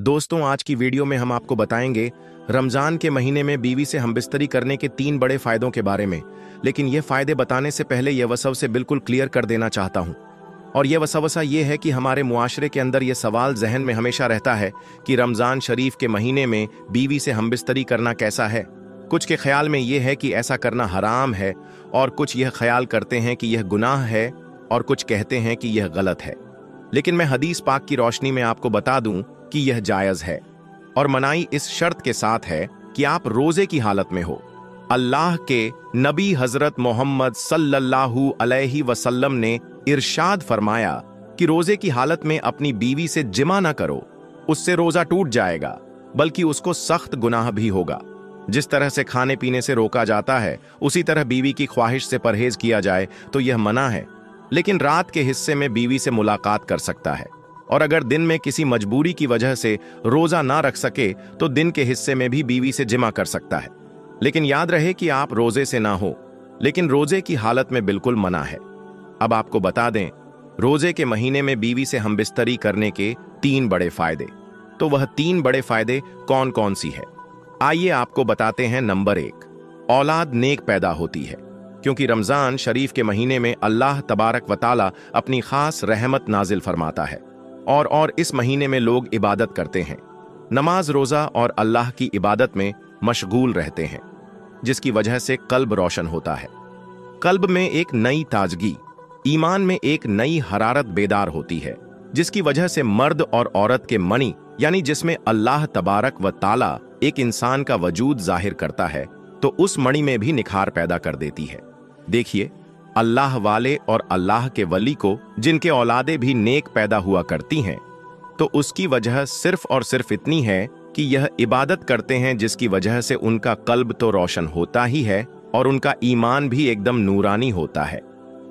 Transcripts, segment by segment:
दोस्तों, आज की वीडियो में हम आपको बताएंगे रमजान के महीने में बीवी से हमबिस्तरी करने के 3 बड़े फायदों के बारे में। लेकिन ये फायदे बताने से पहले यह वसवसे बिल्कुल क्लियर कर देना चाहता हूं। और यह वसवसा ये है कि हमारे मुआशरे के अंदर यह सवाल जहन में हमेशा रहता है कि रमजान शरीफ के महीने में बीवी से हमबिस्तरी करना कैसा है। कुछ के ख्याल में यह है कि ऐसा करना हराम है, और कुछ यह ख्याल करते हैं कि यह गुनाह है, और कुछ कहते हैं कि यह गलत है। लेकिन मैं हदीस पाक की रोशनी में आपको बता दूं कि यह जायज है, और मनाई इस शर्त के साथ है कि आप रोजे की हालत में हो। अल्लाह के नबी हजरत मोहम्मद सल्लल्लाहु अलैहि वसल्लम ने इरशाद फरमाया कि रोजे की हालत में अपनी बीवी से जिमा ना करो, उससे रोजा टूट जाएगा, बल्कि उसको सख्त गुनाह भी होगा। जिस तरह से खाने पीने से रोका जाता है, उसी तरह बीवी की ख्वाहिश से परहेज किया जाए तो यह मना है। लेकिन रात के हिस्से में बीवी से मुलाकात कर सकता है, और अगर दिन में किसी मजबूरी की वजह से रोजा ना रख सके तो दिन के हिस्से में भी बीवी से जिमा कर सकता है। लेकिन याद रहे कि आप रोजे से ना हो, लेकिन रोजे की हालत में बिल्कुल मना है। अब आपको बता दें, रोजे के महीने में बीवी से हमबिस्तरी करने के 3 बड़े फायदे। तो वह 3 बड़े फायदे कौन कौन सी है, आइए आपको बताते हैं। नंबर 1, औलाद नेक पैदा होती है, क्योंकि रमजान शरीफ के महीने में अल्लाह तबारक व ताला अपनी खास रहमत नाजिल फरमाता है, और इस महीने में लोग इबादत करते हैं, नमाज रोजा और अल्लाह की इबादत में मशगूल रहते हैं, जिसकी वजह से कल्ब रोशन होता है। कल्ब में एक नई ताजगी, ईमान में एक नई हरारत बेदार होती है, जिसकी वजह से मर्द और औरत के मणि यानी जिसमें अल्लाह तबारक व ताला एक इंसान का वजूद जाहिर करता है, तो उस मणि में भी निखार पैदा कर देती है। देखिए, अल्लाह वाले और अल्लाह के वली को जिनके औलादे भी नेक पैदा हुआ करती हैं, तो उसकी वजह सिर्फ और सिर्फ इतनी है कि यह इबादत करते हैं, जिसकी वजह से उनका कल्ब तो रोशन होता ही है और उनका ईमान भी एकदम नूरानी होता है।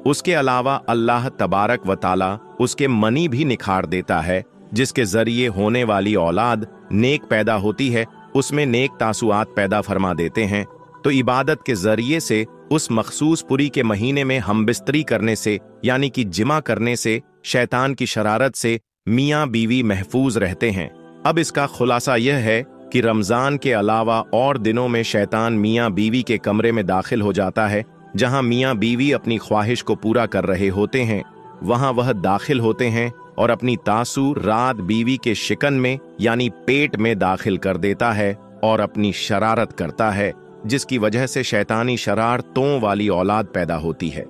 उसके अलावा अल्लाह तबारक व ताला उसके मनी भी निखार देता है, जिसके जरिए होने वाली औलाद नेक पैदा होती है, उसमें नेक तासुआत पैदा फरमा देते हैं। तो इबादत के जरिए से उस मखसूस पुरी के महीने में हमबिस्तरी करने से यानी कि जिमा करने से शैतान की शरारत से मियाँ बीवी महफूज रहते हैं। अब इसका खुलासा यह है कि रमजान के अलावा और दिनों में शैतान मियाँ बीवी के कमरे में दाखिल हो जाता है। जहां मियाँ बीवी अपनी ख्वाहिश को पूरा कर रहे होते हैं, वहां वह दाखिल होते हैं और अपनी तासु रात बीवी के शिकन में यानी पेट में दाखिल कर देता है और अपनी शरारत करता है, जिसकी वजह से शैतानी शरारतों वाली औलाद पैदा होती है।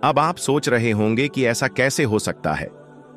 अब आप सोच रहे होंगे कि ऐसा कैसे हो सकता है,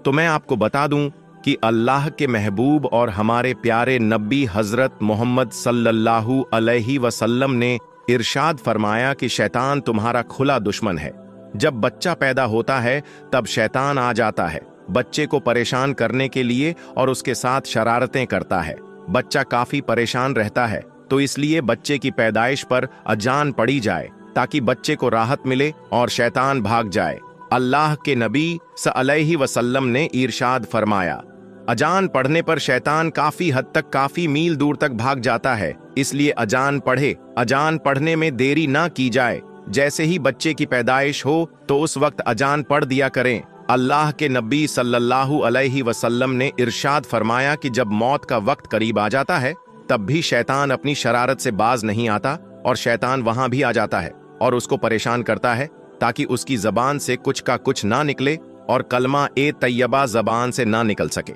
तो मैं आपको बता दूं कि अल्लाह के महबूब और हमारे प्यारे नबी हजरत मोहम्मद सल्लल्लाहु अलैहि वसल्लम ने इरशाद फरमाया कि शैतान तुम्हारा खुला दुश्मन है। जब बच्चा पैदा होता है तब शैतान आ जाता है बच्चे को परेशान करने के लिए और उसके साथ शरारतें करता है। बच्चा काफी परेशान रहता है, तो इसलिए बच्चे की पैदाइश पर अजान पड़ी जाए ताकि बच्चे को राहत मिले और शैतान भाग जाए। अल्लाह के नबी सल्लल्लाहु अलैहि वसल्लम ने इरशाद फरमाया, अजान पढ़ने पर शैतान काफी हद तक काफी मील दूर तक भाग जाता है, इसलिए अजान पढ़े। अजान पढ़ने में देरी ना की जाए, जैसे ही बच्चे की पैदाइश हो तो उस वक्त अजान पढ़ दिया करें। अल्लाह के नबी सल्लल्लाहु अलैहि वसल्लम ने इरशाद फरमाया कि जब मौत का वक्त करीब आ जाता है तब भी शैतान अपनी शरारत से बाज नहीं आता, और शैतान वहां भी आ जाता है और उसको परेशान करता है ताकि उसकी जबान से कुछ का कुछ ना निकले और कलमा ए तैयबा जबान से ना निकल सके।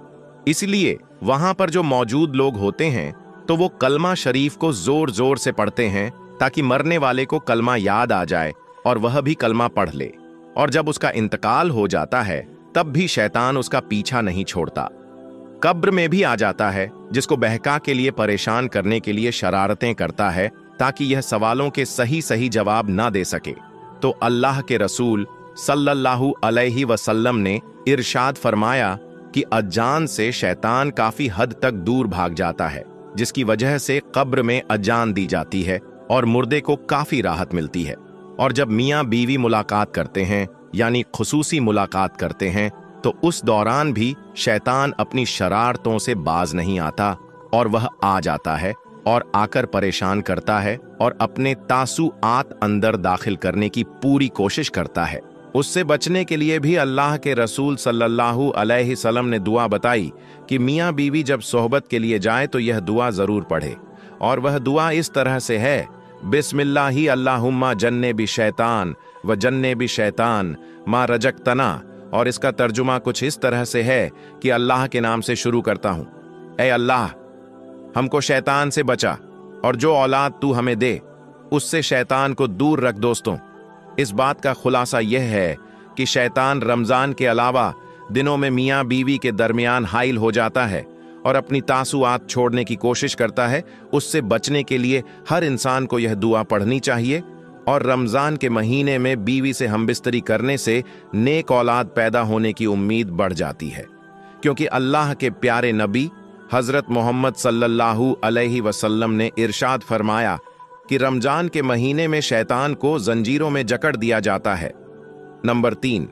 इसलिए वहां पर जो मौजूद लोग होते हैं तो वो कलमा शरीफ को जोर जोर से पढ़ते हैं ताकि मरने वाले को कलमा याद आ जाए और वह भी कलमा पढ़ ले। और जब उसका इंतकाल हो जाता है तब भी शैतान उसका पीछा नहीं छोड़ता। कब्र में भी आ जाता है, जिसको बहका के लिए परेशान करने के लिए शरारतें करता है ताकि यह सवालों के सही सही जवाब ना दे सके। तो अल्लाह के रसूल सल्लल्लाहु अलैहि वसल्लम ने इरशाद फरमाया कि अजान से शैतान काफी हद तक दूर भाग जाता है, जिसकी वजह से कब्र में अजान दी जाती है और मुर्दे को काफी राहत मिलती है। और जब मियाँ बीवी मुलाकात करते हैं यानी खुसूसी मुलाकात करते हैं, तो उस दौरान भी शैतान अपनी शरारतों से बाज नहीं आता और वह आ जाता है और आकर परेशान करता है और अपने तासुआत अंदर दाखिल करने की पूरी कोशिश करता है। उससे बचने के लिए भी अल्लाह के रसूल सल्लल्लाहु अलैहि वसल्लम ने दुआ बताई कि मियाँ बीवी जब सोहबत के लिए जाए तो यह दुआ जरूर पढ़े। और वह दुआ इस तरह से है, बिस्मिल्लाहि अल्लाहुम्मा जन्नेबि शैतान व जन्नेबि शैतान मा रजक्तना। और इसका तर्जुमा कुछ इस तरह से है कि अल्लाह के नाम से शुरू करता हूं, ऐ अल्लाह हमको शैतान से बचा और जो औलाद तू हमें दे उससे शैतान को दूर रख। दोस्तों, इस बात का खुलासा यह है कि शैतान रमजान के अलावा दिनों में मियाँ बीवी के दरमियान हाइल हो जाता है और अपनी तासुआत छोड़ने की कोशिश करता है। उससे बचने के लिए हर इंसान को यह दुआ पढ़नी चाहिए। और रमजान के महीने में बीवी से हमबिस्तरी करने से नेक औलाद पैदा होने की उम्मीद बढ़ जाती है, क्योंकि अल्लाह के प्यारे नबी हजरत मोहम्मद सल्लल्लाहु अलैहि वसल्लम ने इरशाद फरमाया कि रमजान के महीने में शैतान को जंजीरों में जकड़ दिया जाता है। नंबर 3,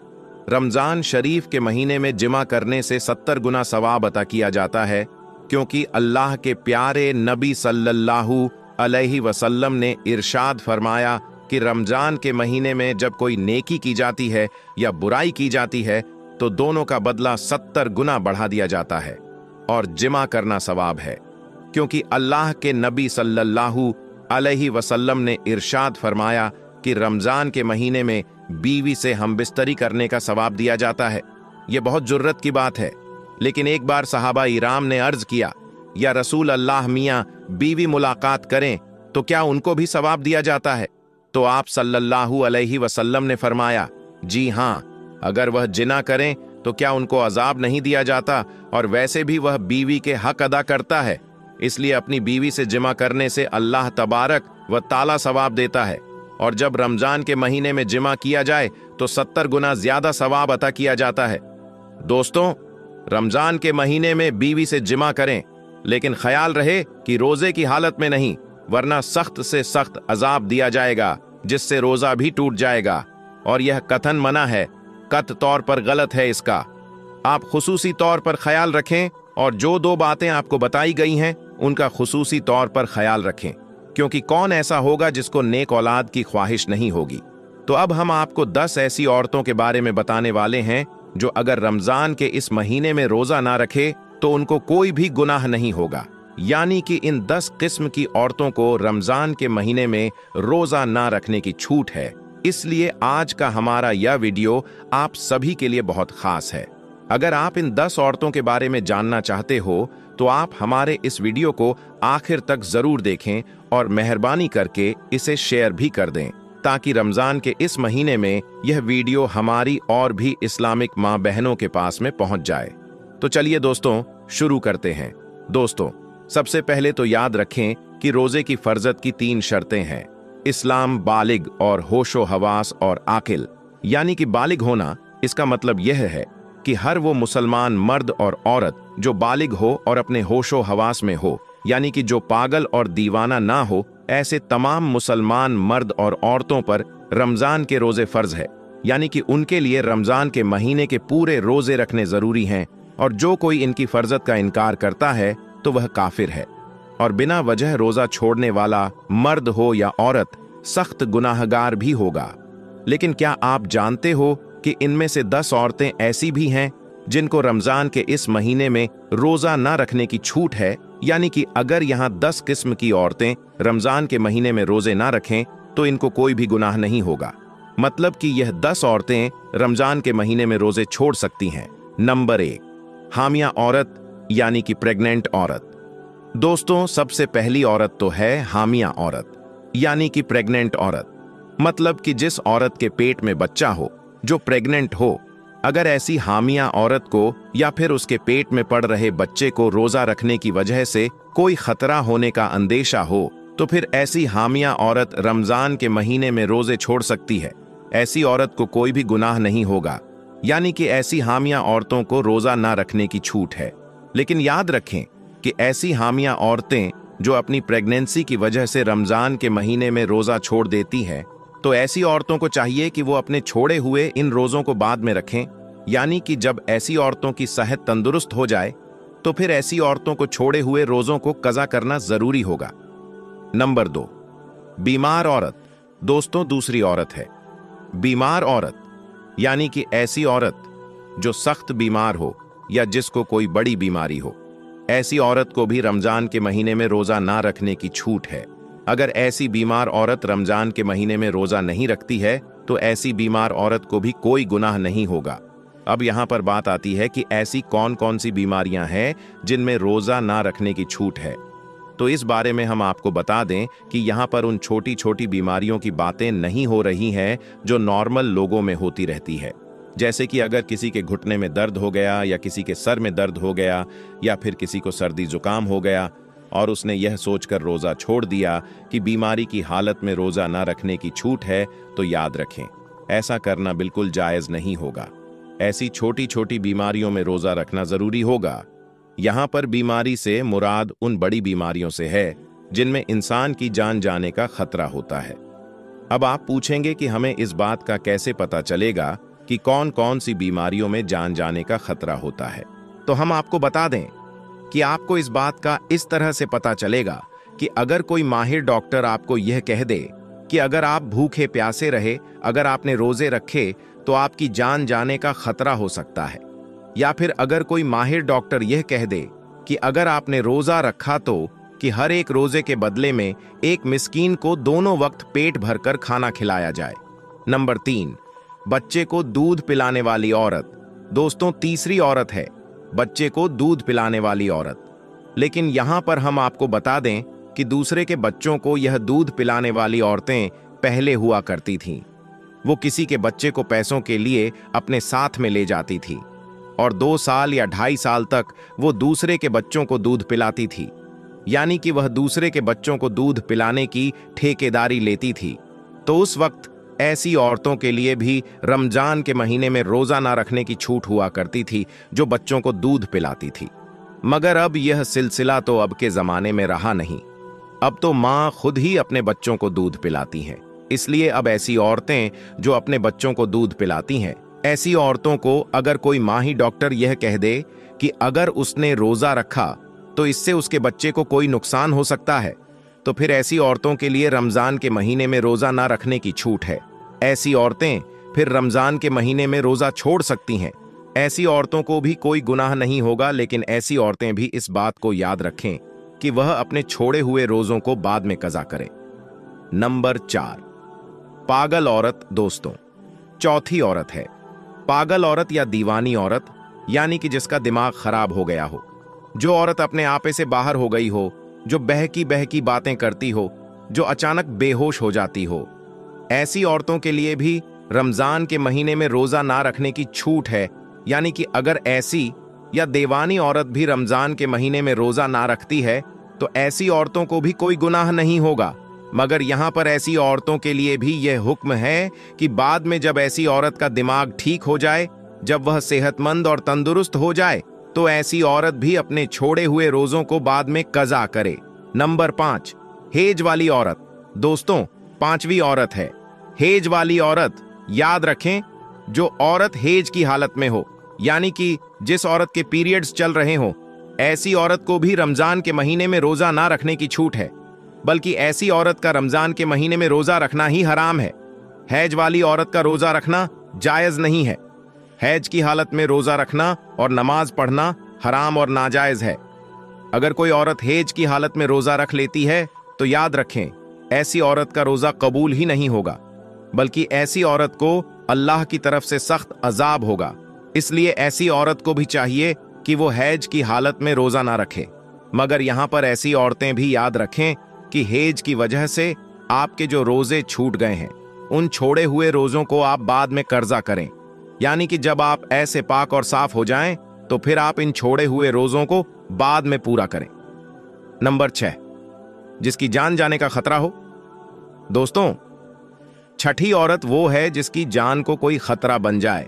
रमजान शरीफ के महीने में जिमा करने से 70 गुना सवाब अता किया जाता है, क्योंकि अल्लाह के प्यारे नबी सल्लल्लाहु अलैहि वसल्लम ने इरशाद फरमाया कि रमजान के महीने में जब कोई नेकी की जाती है या बुराई की जाती है तो दोनों का बदला 70 गुना बढ़ा दिया जाता है। और जिमा करना सवाब है, क्योंकि अल्लाह के नबी सल्लल्लाहु अलैहि वसल्लम ने इरशाद फरमाया कि रमजान के महीने में बीवी से हमबिस्तरी करने का सवाब दिया जाता है। यह बहुत जुर्रत की बात है, लेकिन एक बार सहाबा इराम ने अर्ज किया, या रसूल अल्लाह, मियाँ बीवी मुलाकात करें तो क्या उनको भी सवाब दिया जाता है? तो आप सल्लल्लाहु अलैहि वसल्लम ने फरमाया, जी हाँ, अगर वह जिना करें तो क्या उनको अजाब नहीं दिया जाता? और वैसे भी वह बीवी के हक अदा करता है, इसलिए अपनी बीवी से जिमा करने से अल्लाह तबारक व ताला सवाब देता है। और जब रमजान के महीने में जिमा किया जाए तो 70 गुना ज्यादा सवाब अता किया जाता है। दोस्तों, रमजान के महीने में बीवी से जिमा करें, लेकिन ख्याल रहे कि रोजे की हालत में नहीं, वरना सख्त से सख्त अजाब दिया जाएगा, जिससे रोजा भी टूट जाएगा। और यह कथन मना है, कत तौर पर गलत है इसका। आप खुसूसी तौर पर ख्याल रखें और जो 2 बातें आपको बताई गई हैं उनका खुसूसी तौर पर ख्याल रखें, क्योंकि कौन ऐसा होगा जिसको नेक औलाद की ख्वाहिश नहीं होगी। तो अब हम आपको 10 ऐसी औरतों के बारे में बताने वाले हैं जो अगर रमजान के इस महीने में रोजा ना रखे तो उनको कोई भी गुनाह नहीं होगा। यानी कि इन 10 किस्म की औरतों को रमजान के महीने में रोजा ना रखने की छूट है। इसलिए आज का हमारा यह वीडियो आप सभी के लिए बहुत खास है। अगर आप इन 10 औरतों के बारे में जानना चाहते हो तो आप हमारे इस वीडियो को आखिर तक जरूर देखें और मेहरबानी करके इसे शेयर भी कर दें, ताकि रमजान के इस महीने में यह वीडियो हमारी और भी इस्लामिक माँ बहनों के पास में पहुंच जाए। तो चलिए दोस्तों, शुरू करते हैं। दोस्तों, सबसे पहले तो याद रखें कि रोजे की फर्जत की 3 शर्तें हैं। इस्लाम, बालिग और होशो हवास और आकिल। यानी कि बालिग होना, इसका मतलब यह है कि हर वो मुसलमान मर्द और औरत जो बालिग हो और अपने होशो हवास में हो, यानी कि जो पागल और दीवाना ना हो, ऐसे तमाम मुसलमान मर्द और औरतों पर रमजान के रोजे फर्ज है। यानी कि उनके लिए रमजान के महीने के पूरे रोजे रखने जरूरी हैं, और जो कोई इनकी फर्जत का इनकार करता है तो वह काफिर है। और बिना वजह रोजा छोड़ने वाला मर्द हो या औरत सख्त गुनाहगार भी होगा। लेकिन क्या आप जानते हो कि इनमें से 10 औरतें ऐसी भी हैं जिनको रमजान के इस महीने में रोजा ना रखने की छूट है? यानी कि अगर यहाँ 10 किस्म की औरतें रमजान के महीने में रोजे ना रखें तो इनको कोई भी गुनाह नहीं होगा। मतलब कि यह 10 औरतें रमजान के महीने में रोजे छोड़ सकती हैं। नंबर 1, हामिया औरत यानी कि प्रेग्नेंट औरत। दोस्तों, सबसे पहली औरत तो है हामिया औरत यानी कि प्रेग्नेंट औरत। मतलब कि जिस औरत के पेट में बच्चा हो, जो प्रेग्नेंट हो। अगर ऐसी हामिया औरत को या फिर उसके पेट में पड़ रहे बच्चे को रोजा रखने की वजह से कोई खतरा होने का अंदेशा हो, तो फिर ऐसी हामिया औरत रमजान के महीने में रोजे छोड़ सकती है। ऐसी औरत को कोई भी गुनाह नहीं होगा। यानी कि ऐसी हामिया औरतों को रोजा ना रखने की छूट है। लेकिन याद रखें कि ऐसी हामिया औरतें जो अपनी प्रेगनेंसी की वजह से रमजान के महीने में रोजा छोड़ देती हैं, तो ऐसी औरतों को चाहिए कि वो अपने छोड़े हुए इन रोजों को बाद में रखें। यानी कि जब ऐसी औरतों की सेहत तंदुरुस्त हो जाए तो फिर ऐसी औरतों को छोड़े हुए रोजों को कज़ा करना जरूरी होगा। नंबर 2, बीमार औरत। दोस्तों, दूसरी औरत है बीमार औरत। यानी कि ऐसी औरत जो सख्त बीमार हो या जिसको कोई बड़ी बीमारी हो, ऐसी औरत को भी रमजान के महीने में रोजा ना रखने की छूट है। अगर ऐसी बीमार औरत रमजान के महीने में रोजा नहीं रखती है तो ऐसी बीमार औरत को भी कोई गुनाह नहीं होगा। अब यहां पर बात आती है कि ऐसी कौन कौन सी बीमारियां हैं जिनमें रोजा ना रखने की छूट है। तो इस बारे में हम आपको बता दें कि यहां पर उन छोटी छोटी बीमारियों की बातें नहीं हो रही हैं जो नॉर्मल लोगों में होती रहती है। जैसे कि अगर किसी के घुटने में दर्द हो गया या किसी के सर में दर्द हो गया या फिर किसी को सर्दी जुकाम हो गया और उसने यह सोचकर रोजा छोड़ दिया कि बीमारी की हालत में रोजा ना रखने की छूट है, तो याद रखें, ऐसा करना बिल्कुल जायज नहीं होगा। ऐसी छोटी छोटी बीमारियों में रोजा रखना जरूरी होगा। यहां पर बीमारी से मुराद उन बड़ी बीमारियों से है जिनमें इंसान की जान जाने का खतरा होता है। अब आप पूछेंगे कि हमें इस बात का कैसे पता चलेगा कि कौन कौन सी बीमारियों में जान जाने का खतरा होता है। तो हम आपको बता दें कि आपको इस बात का इस तरह से पता चलेगा कि अगर कोई माहिर डॉक्टर आपको यह कह दे कि अगर आप भूखे प्यासे रहे, अगर आपने रोजे रखे तो आपकी जान जाने का खतरा हो सकता है, या फिर अगर कोई माहिर डॉक्टर यह कह दे कि अगर आपने रोजा रखा तो कि हर एक रोजे के बदले में एक मिस्कीन को दोनों वक्त पेट भरकर खाना खिलाया जाए। नंबर 3, बच्चे को दूध पिलाने वाली औरत। दोस्तों, तीसरी औरत है बच्चे को दूध पिलाने वाली औरत। लेकिन यहां पर हम आपको बता दें कि दूसरे के बच्चों को यह दूध पिलाने वाली औरतें पहले हुआ करती थीं। वो किसी के बच्चे को पैसों के लिए अपने साथ में ले जाती थी और 2 साल या 2.5 साल तक वो दूसरे के बच्चों को दूध पिलाती थी, यानी कि वह दूसरे के बच्चों को दूध पिलाने की ठेकेदारी लेती थी। तो उस वक्त ऐसी औरतों के लिए भी रमजान के महीने में रोजा ना रखने की छूट हुआ करती थी जो बच्चों को दूध पिलाती थी। मगर अब यह सिलसिला तो अब के जमाने में रहा नहीं। अब तो माँ खुद ही अपने बच्चों को दूध पिलाती हैं। इसलिए अब ऐसी औरतें जो अपने बच्चों को दूध पिलाती हैं, ऐसी औरतों को अगर कोई माही डॉक्टर यह कह दे कि अगर उसने रोजा रखा तो इससे उसके बच्चे को कोई नुकसान हो सकता है, तो फिर ऐसी औरतों के लिए रमजान के महीने में रोजा ना रखने की छूट है। ऐसी औरतें फिर रमजान के महीने में रोजा छोड़ सकती हैं। ऐसी औरतों को भी कोई गुनाह नहीं होगा, लेकिन ऐसी औरतें भी इस बात को याद रखें कि वह अपने छोड़े हुए रोजों को बाद में कज़ा करें। नंबर 4, पागल औरत। दोस्तों, चौथी औरत है पागल औरत या दीवानी औरत, यानी कि जिसका दिमाग खराब हो गया हो, जो औरत अपने आपे से बाहर हो गई हो, जो बहकी बहकी बातें करती हो, जो अचानक बेहोश हो जाती हो। ऐसी औरतों के लिए भी रमजान के महीने में रोजा ना रखने की छूट है, यानी कि अगर ऐसी या दीवानी औरत भी रमजान के महीने में रोजा ना रखती है तो ऐसी औरतों को भी कोई गुनाह नहीं होगा। मगर यहां पर ऐसी औरतों के लिए भी यह हुक्म है कि बाद में जब ऐसी औरत का दिमाग ठीक हो जाए, जब वह सेहतमंद और तंदुरुस्त हो जाए, तो ऐसी औरत भी अपने छोड़े हुए रोजों को बाद में कज़ा करे। नंबर 5, हेज वाली औरत। दोस्तों, 5वीं औरत है हेज वाली औरत। याद रखें, जो औरत हेज की हालत में हो, यानी कि जिस औरत के पीरियड्स चल रहे हो, ऐसी औरत को भी रमजान के महीने में रोजा ना रखने की छूट है, बल्कि ऐसी औरत का रमजान के महीने में रोजा रखना ही हराम है। हैज वाली औरत का रोजा रखना जायज नहीं है। हैज की हालत में रोजा रखना और नमाज पढ़ना हराम और नाजायज है। अगर कोई औरत हेज की हालत में रोजा रख लेती है तो याद रखें, ऐसी औरत का रोजा कबूल ही नहीं होगा, बल्कि ऐसी औरत को अल्लाह की तरफ से सख्त अजाब होगा। इसलिए ऐसी औरत को भी चाहिए कि वो हैज की हालत में रोजा ना रखे। मगर यहां पर ऐसी औरतें भी याद रखें कि हेज की वजह से आपके जो रोजे छूट गए हैं, उन छोड़े हुए रोजों को आप बाद में कर्जा करें, यानी कि जब आप ऐसे पाक और साफ हो जाएं तो फिर आप इन छोड़े हुए रोजों को बाद में पूरा करें। नंबर 6, जिसकी जान जाने का खतरा हो। दोस्तों, छठी औरत वो है जिसकी जान को कोई खतरा बन जाए,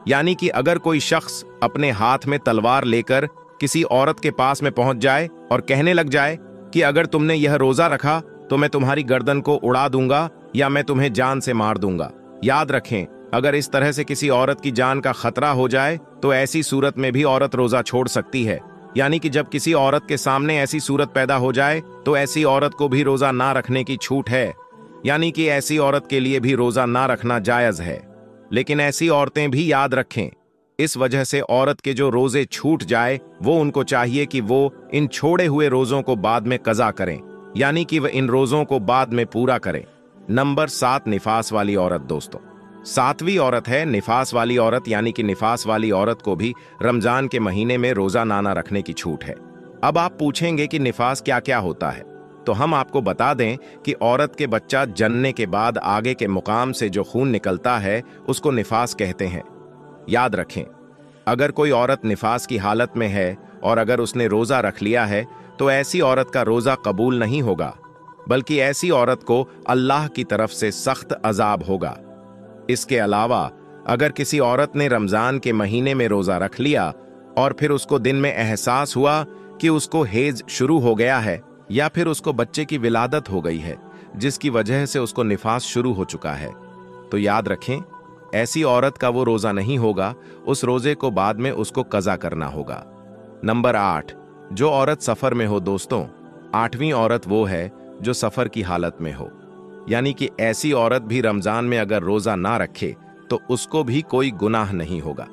यानी कि अगर कोई शख्स अपने हाथ में तलवार लेकर किसी औरत के पास में पहुंच जाए और कहने लग जाए कि अगर तुमने यह रोजा रखा तो मैं तुम्हारी गर्दन को उड़ा दूंगा या मैं तुम्हें जान से मार दूंगा। याद रखें, अगर इस तरह से किसी औरत की जान का खतरा हो जाए तो ऐसी सूरत में भी औरत रोजा छोड़ सकती है। यानी कि जब किसी औरत के सामने ऐसी सूरत पैदा हो जाए तो ऐसी औरत को भी रोजा ना रखने की छूट है, यानी कि ऐसी औरत के लिए भी रोजा ना रखना जायज है। लेकिन ऐसी औरतें भी याद रखें, इस वजह से औरत के जो रोजे छूट जाए वो उनको चाहिए कि वो इन छोड़े हुए रोजों को बाद में कज़ा करें, यानी कि वह इन रोजों को बाद में पूरा करें। नंबर 7, निफास वाली औरत। दोस्तों, 7वीं औरत है निफास वाली औरत, यानी कि निफास वाली औरत को भी रमजान के महीने में रोजा नाना रखने की छूट है। अब आप पूछेंगे कि निफास क्या क्या होता है, तो हम आपको बता दें कि औरत के बच्चा जनने के बाद आगे के मुकाम से जो खून निकलता है उसको निफास कहते हैं। याद रखें, अगर कोई औरत निफास की हालत में है और अगर उसने रोजा रख लिया है तो ऐसी औरत का रोजा कबूल नहीं होगा, बल्कि ऐसी औरत को अल्लाह की तरफ से सख्त अजाब होगा। इसके अलावा अगर किसी औरत ने रमजान के महीने में रोजा रख लिया और फिर उसको दिन में एहसास हुआ कि उसको हेज शुरू हो गया है या फिर उसको बच्चे की विलादत हो गई है जिसकी वजह से उसको निफास शुरू हो चुका है, तो याद रखें ऐसी औरत का वो रोजा नहीं होगा, उस रोजे को बाद में उसको कज़ा करना होगा। नंबर 8, जो औरत सफर में हो। दोस्तों, 8वीं औरत वो है जो सफर की हालत में हो, यानी कि ऐसी औरत भी रमजान में अगर रोजा ना रखे तो उसको भी कोई गुनाह नहीं होगा,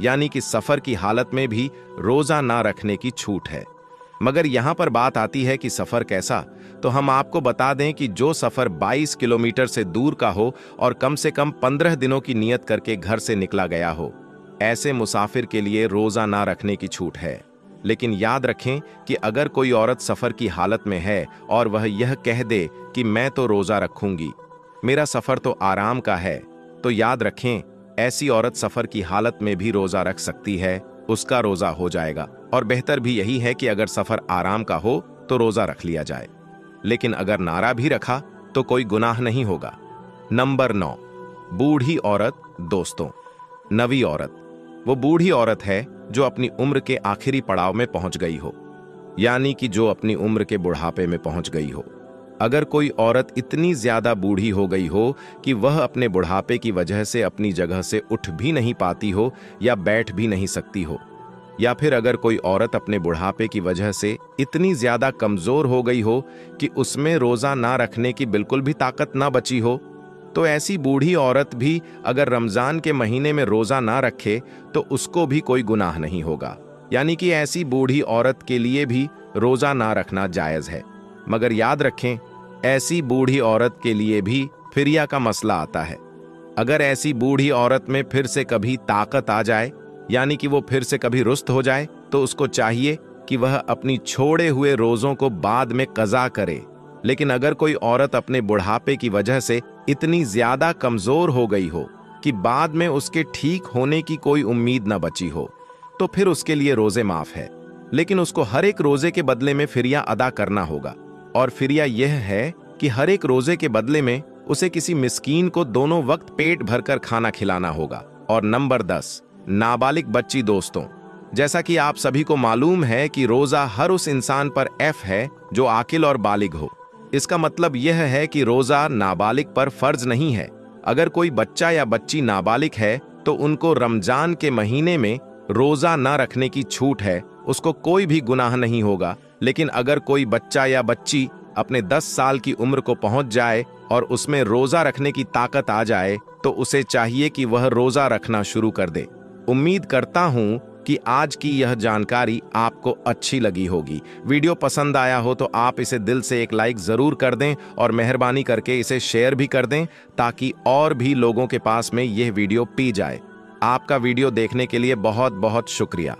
यानी कि सफर की हालत में भी रोजा ना रखने की छूट है। मगर यहां पर बात आती है कि सफर कैसा, तो हम आपको बता दें कि जो सफर 22 किलोमीटर से दूर का हो और कम से कम 15 दिनों की नियत करके घर से निकला गया हो, ऐसे मुसाफिर के लिए रोजा ना रखने की छूट है। लेकिन याद रखें कि अगर कोई औरत सफर की हालत में है और वह यह कह दे कि मैं तो रोजा रखूंगी, मेरा सफर तो आराम का है, तो याद रखें ऐसी औरत सफर की हालत में भी रोजा रख सकती है, उसका रोजा हो जाएगा। और बेहतर भी यही है कि अगर सफर आराम का हो तो रोजा रख लिया जाए, लेकिन अगर नारा भी रखा तो कोई गुनाह नहीं होगा। नंबर 9, बूढ़ी औरत। दोस्तों, 9वीं औरत वो बूढ़ी औरत है जो अपनी उम्र के आखिरी पड़ाव में पहुंच गई हो, यानी कि जो अपनी उम्र के बुढ़ापे में पहुंच गई हो। अगर कोई औरत इतनी ज्यादा बूढ़ी हो गई हो कि वह अपने बुढ़ापे की वजह से अपनी जगह से उठ भी नहीं पाती हो या बैठ भी नहीं सकती हो, या फिर अगर कोई औरत अपने बुढ़ापे की वजह से इतनी ज्यादा कमजोर हो गई हो कि उसमें रोजा ना रखने की बिल्कुल भी ताकत ना बची हो, तो ऐसी बूढ़ी औरत भी अगर रमजान के महीने में रोजा ना रखे तो उसको भी कोई गुनाह नहीं होगा, यानी कि ऐसी बूढ़ी औरत के लिए भी रोजा ना रखना जायज है। मगर याद रखें ऐसी बूढ़ी औरत के लिए भी फिरिया का मसला आता है। अगर ऐसी बूढ़ी औरत में फिर से कभी ताकत आ जाए, यानी कि वो फिर से कभी रुस्त हो जाए, तो उसको चाहिए कि वह अपनी छोड़े हुए रोजों को बाद में कज़ा करे। लेकिन अगर कोई औरत अपने बुढ़ापे की वजह से इतनी ज्यादा कमजोर हो गई हो कि बाद में उसके ठीक होने की कोई उम्मीद न बची हो, तो फिर उसके लिए रोजे माफ है, लेकिन उसको हर एक रोजे के बदले में फिरिया अदा करना होगा। और फिरिया यह है कि हर एक रोजे के बदले में उसे किसी मिस्कीन को दोनों वक्त पेट भरकर खाना खिलाना होगा। और नंबर 10, नाबालिग बच्ची। दोस्तों, जैसा कि आप सभी को मालूम है कि रोजा हर उस इंसान पर एफ है जो आकिल और बालिग हो। इसका मतलब यह है कि रोजा नाबालिग पर फर्ज नहीं है। अगर कोई बच्चा या बच्ची नाबालिग है तो उनको रमजान के महीने में रोजा ना रखने की छूट है, उसको कोई भी गुनाह नहीं होगा। लेकिन अगर कोई बच्चा या बच्ची अपने 10 साल की उम्र को पहुंच जाए और उसमें रोजा रखने की ताकत आ जाए तो उसे चाहिए कि वह रोजा रखना शुरू कर दे। उम्मीद करता हूं कि आज की यह जानकारी आपको अच्छी लगी होगी। वीडियो पसंद आया हो तो आप इसे दिल से एक लाइक जरूर कर दें और मेहरबानी करके इसे शेयर भी कर दें ताकि और भी लोगों के पास में यह वीडियो पी जाए। आपका वीडियो देखने के लिए बहुत बहुत शुक्रिया।